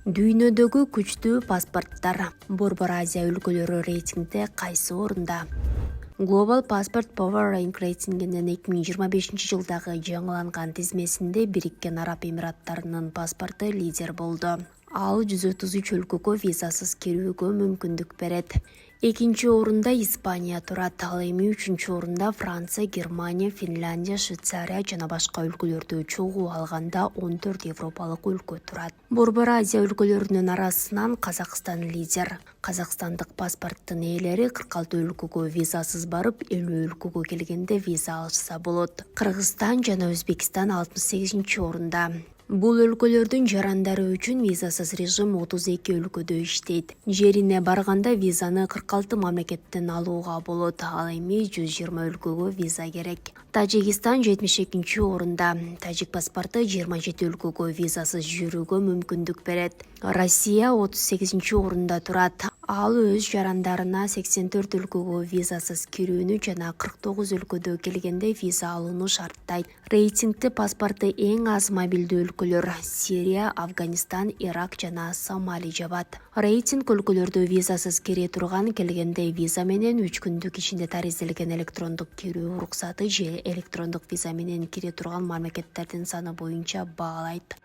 Дүйнөдөгү күчтүү паспорттар. Борбор Азия өлкөлөрү рейтингде кайсы орунда? Global Passport Power Rank рейтингинин 2025 жылдагы жаңыланган тизмесинде Бириккен Араб Эмираттарынын паспорту лидер болду. Ал 133 өлкөгө визасыз кирүүгө мүмкүндүк берет. Экинчи орунда Испания турат. Ал эми үчүнчү орунда Франция, Германия, Финляндия, Швейцария жана башка өлкөлөрдү чогуу алганда 14 европалык өлкө турат. Борбор Азия өлкөлөрүнүн арасынан Казакстан лидер. Казакстандык паспорттун ээлери 46 өлкөгө визасыз барып, 50 өлкөгө келгенде виза алышса болот. Кыргызстан жана Өзбекстан 68 орунда. Бул өлкөлөрдүн жарандары үчүн визасыз режим 32 өлкөдө иштейт. Жерине барганда визаны 46 мамлекеттен алууга болот. Ал эми 120 өлкөгө виза керек. Тажикстан 72 орунда. Тажик паспорту 27 өлкөгө визасыз жүрүүгө мүмкүндүк берет. Россия 38 орунда турат. Ал өз жарандарына 84 өлкөгө визасыз кирүүнү жана 49 өлкөдө келгенде виза алууну шарттайт. Рейтингде паспорту эң аз мобилдүү өлкөлөр Сирия, Афганистан, Ирак жана Сомали жабат. Рейтинг өлкөлөрдө визасыз кире турган, келгенде виза менен 3 күндүк ичинде таризделген электрондук кирүү уруксаты же электрондук виза менен кире турган мамлекеттердин саны боюнча баалайт.